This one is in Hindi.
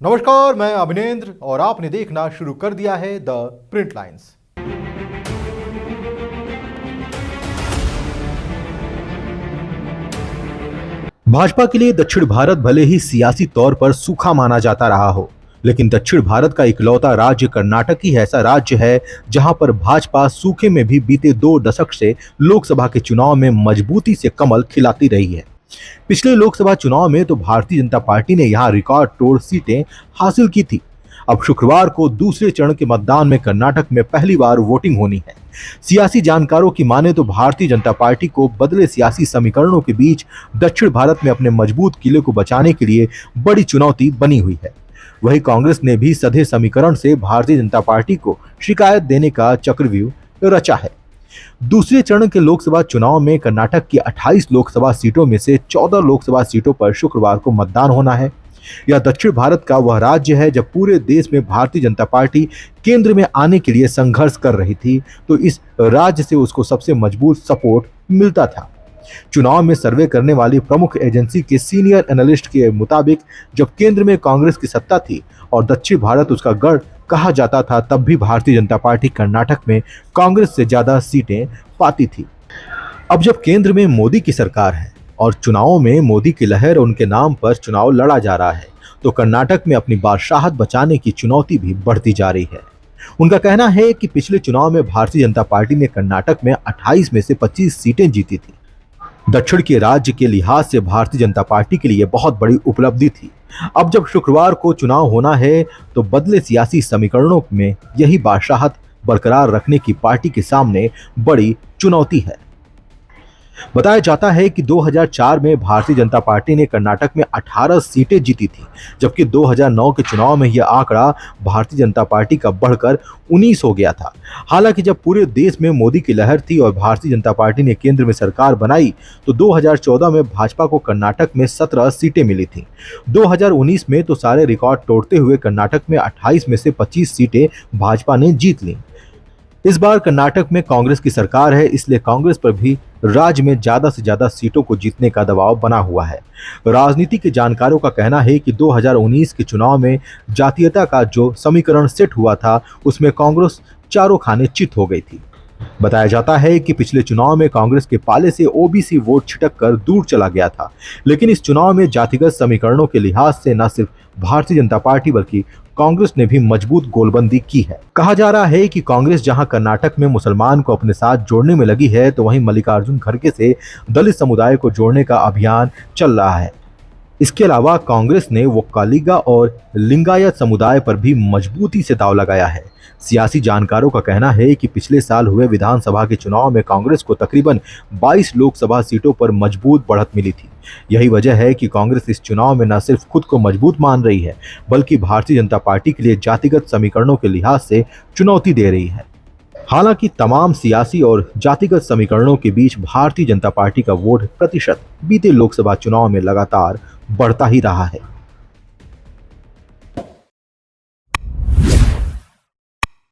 नमस्कार, मैं अभिनेंद्र और आपने देखना शुरू कर दिया है द प्रिंट लाइन्स। भाजपा के लिए दक्षिण भारत भले ही सियासी तौर पर सूखा माना जाता रहा हो, लेकिन दक्षिण भारत का इकलौता राज्य कर्नाटक ही ऐसा राज्य है जहां पर भाजपा सूखे में भी बीते 2 दशक से लोकसभा के चुनाव में मजबूती से कमल खिलाती रही है। पिछले लोकसभा चुनाव में तो भारतीय जनता पार्टी ने यहां रिकॉर्ड तोड़ सीटें हासिल की थी। अब शुक्रवार को दूसरे चरण के मतदान में कर्नाटक में पहली बार वोटिंग होनी है। सियासी जानकारों की माने तो भारतीय जनता पार्टी को बदले सियासी समीकरणों के बीच दक्षिण भारत में अपने मजबूत किले को बचाने के लिए बड़ी चुनौती बनी हुई है। वहीं कांग्रेस ने भी सधे समीकरण से भारतीय जनता पार्टी को शिकायत देने का चक्रव्यूह रचा है। दूसरे चरण के लोकसभा चुनाव में कर्नाटक की 28 लोकसभा सीटों में से 14 लोकसभा सीटों पर शुक्रवार को मतदान होना है। यह दक्षिण भारत का वह राज्य है जब पूरे देश में भारतीय जनता पार्टी केंद्र में आने के लिए संघर्ष कर रही थी, तो इस राज्य से उसको सबसे मजबूत सपोर्ट मिलता था। चुनाव में सर्वे करने वाली प्रमुख एजेंसी के सीनियर एनालिस्ट के मुताबिक जब केंद्र में कांग्रेस की सत्ता थी और दक्षिण भारत उसका गढ़ कहा जाता था, तब भी भारतीय जनता पार्टी कर्नाटक में कांग्रेस से ज्यादा सीटें पाती थी। अब जब केंद्र में मोदी की सरकार है और चुनावों में मोदी की लहर उनके नाम पर चुनाव लड़ा जा रहा है, तो कर्नाटक में अपनी बादशाहत बचाने की चुनौती भी बढ़ती जा रही है। उनका कहना है कि पिछले चुनाव में भारतीय जनता पार्टी ने कर्नाटक में 28 में से 25 सीटें जीती थी। दक्षिण के राज्य के लिहाज से भारतीय जनता पार्टी के लिए बहुत बड़ी उपलब्धि थी। अब जब शुक्रवार को चुनाव होना है, तो बदले सियासी समीकरणों में यही बादशाहत बरकरार रखने की पार्टी के सामने बड़ी चुनौती है। बताया जाता है कि 2004 में भारतीय जनता पार्टी ने कर्नाटक में 18 सीटें जीती थी, जबकि 2009 के चुनाव में यह आंकड़ा भारतीय जनता पार्टी का बढ़कर 19 हो गया था। हालांकि जब पूरे देश में मोदी की लहर थी और भारतीय जनता पार्टी ने केंद्र में सरकार बनाई, तो 2014 में भाजपा को कर्नाटक में 17 सीटें मिली थी। 2019 में तो सारे रिकॉर्ड तोड़ते हुए कर्नाटक में 28 में से 25 सीटें भाजपा ने जीत ली। इस बार कर्नाटक में कांग्रेस की सरकार है, इसलिए कांग्रेस पर भी राज्य में ज्यादा से ज्यादा सीटों को जीतने का दबाव बना हुआ है। राजनीति के जानकारों का कहना है कि 2019 के चुनाव में जातीयता का जो समीकरण सेट हुआ था, उसमें कांग्रेस चारों खाने चित हो गई थी। बताया जाता है कि पिछले चुनाव में कांग्रेस के पाले से ओबीसी वोट छिटक कर दूर चला गया था, लेकिन इस चुनाव में जातिगत समीकरणों के लिहाज से न सिर्फ भारतीय जनता पार्टी बल्कि कांग्रेस ने भी मजबूत गोलबंदी की है। कहा जा रहा है कि कांग्रेस जहां कर्नाटक में मुसलमान को अपने साथ जोड़ने में लगी है, तो वहीं मल्लिकार्जुन खड़गे से दलित समुदाय को जोड़ने का अभियान चल रहा है। इसके अलावा कांग्रेस ने वोक्कालिगा और लिंगायत समुदाय पर भी मजबूती से दांव लगाया है। सियासी जानकारों का कहना है कि पिछले साल हुए विधानसभा के चुनाव में कांग्रेस को तकरीबन 22 लोकसभा सीटों पर मजबूत बढ़त मिली थी। यही वजह है कि कांग्रेस इस चुनाव में न सिर्फ खुद को मजबूत मान रही है, बल्कि भारतीय जनता पार्टी के लिए जातिगत समीकरणों के लिहाज से चुनौती दे रही है। हालांकि तमाम सियासी और जातिगत समीकरणों के बीच भारतीय जनता पार्टी का वोट प्रतिशत बीते लोकसभा चुनाव में लगातार बढ़ता ही रहा है।